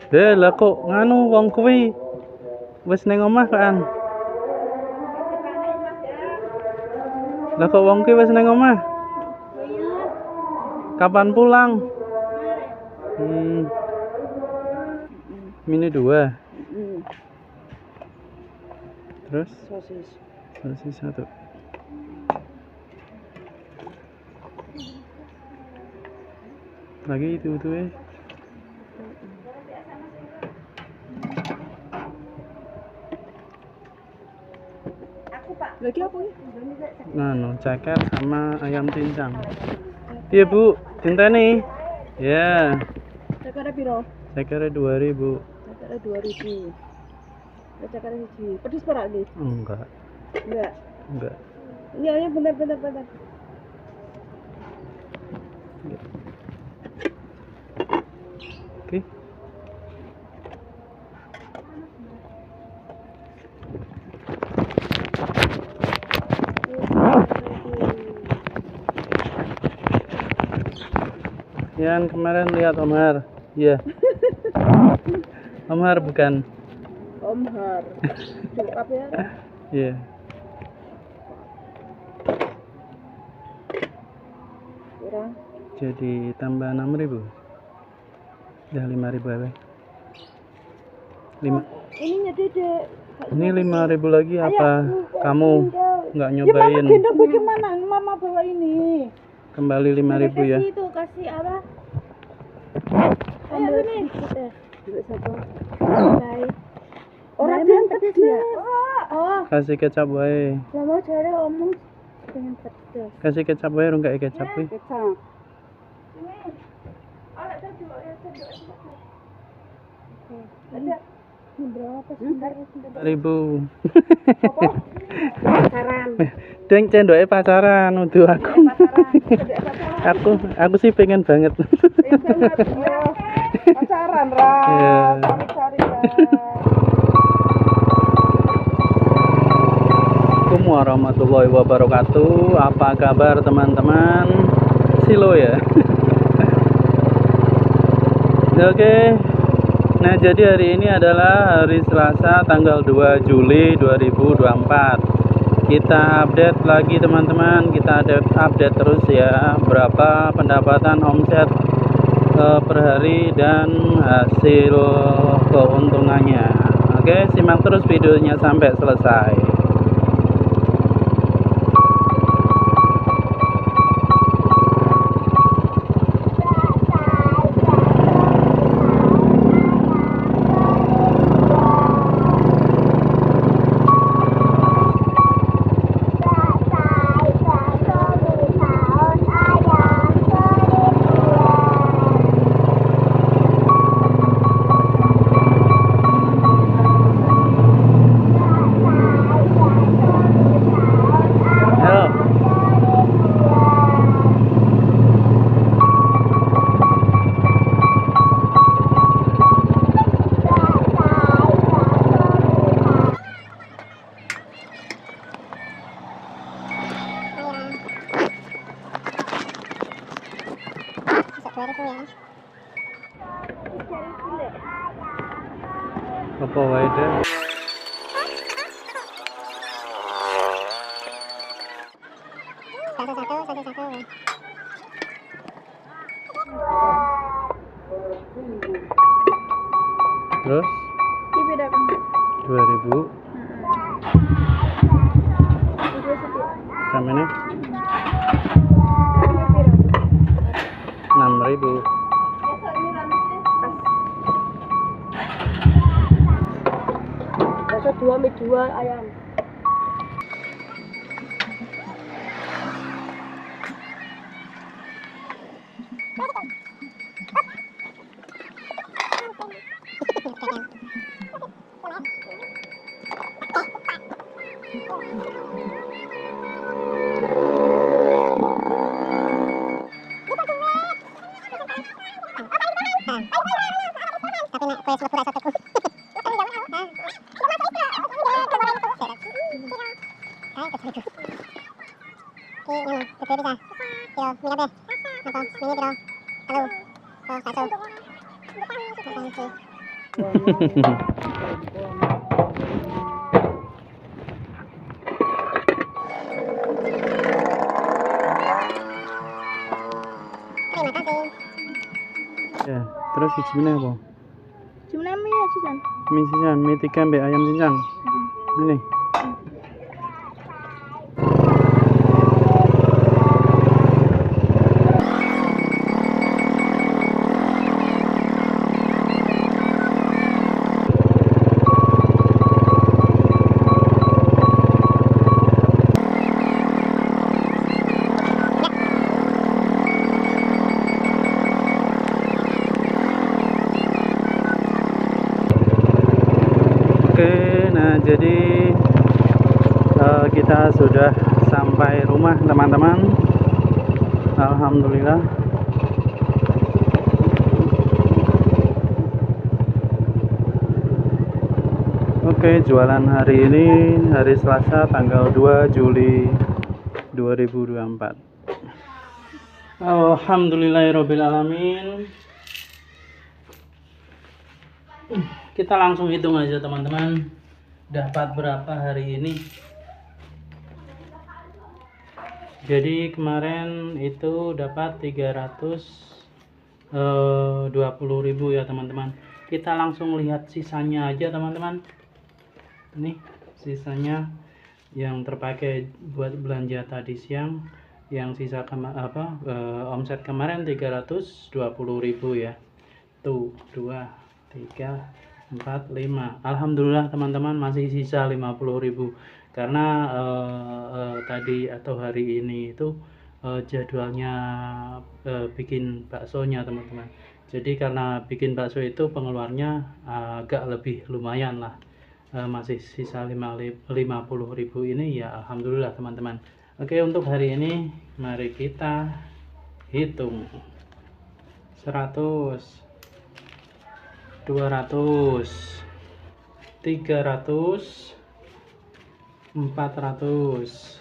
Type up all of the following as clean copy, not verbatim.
Lah kok nganu wong kuwi wis ning omah kan? Lah kok wong kuwi wis ning omah? Kapan pulang? Mini 2. Terus sosis 1. Lagi itu Lagi apa ya? Nganu ceker sama ayam cincang. Iya Bu, cintani. Ya. Cekernya piro? Cekernya 2000. Cekernya 2000. Cekernya siji. Pedes ora iki? Enggak. Enggak. Iya, bentar. Oke. Yang kemarin lihat Om Har. Iya. Om Har bukan. Om Har. Cukup apa ya? Iya. Kurang. Jadi tambah 6.000. Ya 5.000 aja. 5. Ininya Dede. Ini 5.000 lagi apa? Kamu nggak Ya nyobain? mama gendong bagaimana? Mama bawa ini. Kembali 5.000 ya. Kasih itu, kasih apa? Ayo sini. Duit satu. Baik. Orang yang pedes ya? Oh. Kasih kecap wae. Mama cari omong pengen pedes. Kasih kecap wae rung kayak kecap kuwi. Kecap. Ada berapa sebentar? 1.000. Pacaran. Deng cendoke pacaran nuduh aku. aku sih pengen banget. Pacaran Ra. Iya. Cari-cari Ra. Assalamualaikum warahmatullahi wabarakatuh. Apa kabar teman-teman? Silo ya. Oke. Nah, jadi hari ini adalah hari Selasa tanggal 2 Juli 2024. Kita update lagi teman-teman, kita update terus ya berapa pendapatan omset per hari dan hasil keuntungannya. Oke, simak terus videonya sampai selesai. Apa wae deh. Terus? Ini beda kan? 2.000. Sama ini? 6.000. Rasa 2 mie 2 ayam. Ya, terus isinya apa? Cuma mie ya sih kan. Mie sisan, mie tiga mbak ayam cincang. Ini. Oke, nah jadi kita sudah sampai rumah teman-teman. Alhamdulillah. Oke, jualan hari ini hari Selasa tanggal 2 Juli 2024. Alhamdulillahirobbilalamin. Kita langsung hitung aja teman-teman, dapat berapa hari ini. Jadi kemarin itu dapat 320.000 ya teman-teman. Kita langsung lihat sisanya aja teman-teman. Ini sisanya yang terpakai buat belanja tadi siang, yang sisa omset kemarin 320.000 ya. Tuh 2 3 4 5. Alhamdulillah teman-teman, masih sisa 50.000 karena tadi atau hari ini itu jadwalnya bikin baksonya teman-teman. Jadi karena bikin bakso itu pengeluarnya agak lebih lumayan lah, masih sisa 50.000 ini ya. Alhamdulillah teman-teman. Oke, untuk hari ini mari kita hitung. 100, 200, 300, 400,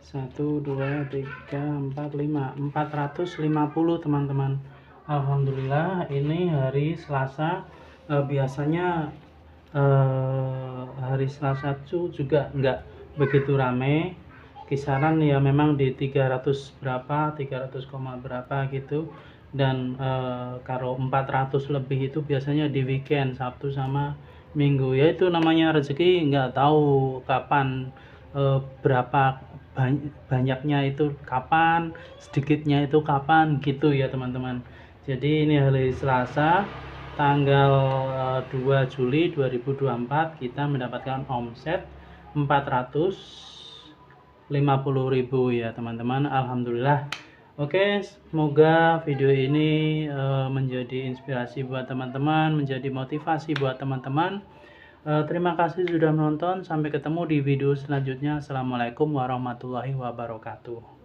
1, 2, 3, 4, 5, 450 teman-teman. Alhamdulillah, ini hari Selasa. Biasanya hari Selasa itu juga enggak begitu rame, kisaran ya memang di 300 berapa, 300, berapa gitu. Dan kalau 400 lebih itu biasanya di weekend, Sabtu sama Minggu. Ya itu namanya rezeki, nggak tahu kapan, berapa banyaknya itu kapan, sedikitnya itu kapan gitu ya teman-teman. Jadi ini hari Selasa tanggal 2 Juli 2024 kita mendapatkan omset 450.000 ya teman-teman. Alhamdulillah. Oke, semoga video ini menjadi inspirasi buat teman-teman, menjadi motivasi buat teman-teman. Terima kasih sudah menonton. Sampai ketemu di video selanjutnya. Assalamualaikum warahmatullahi wabarakatuh.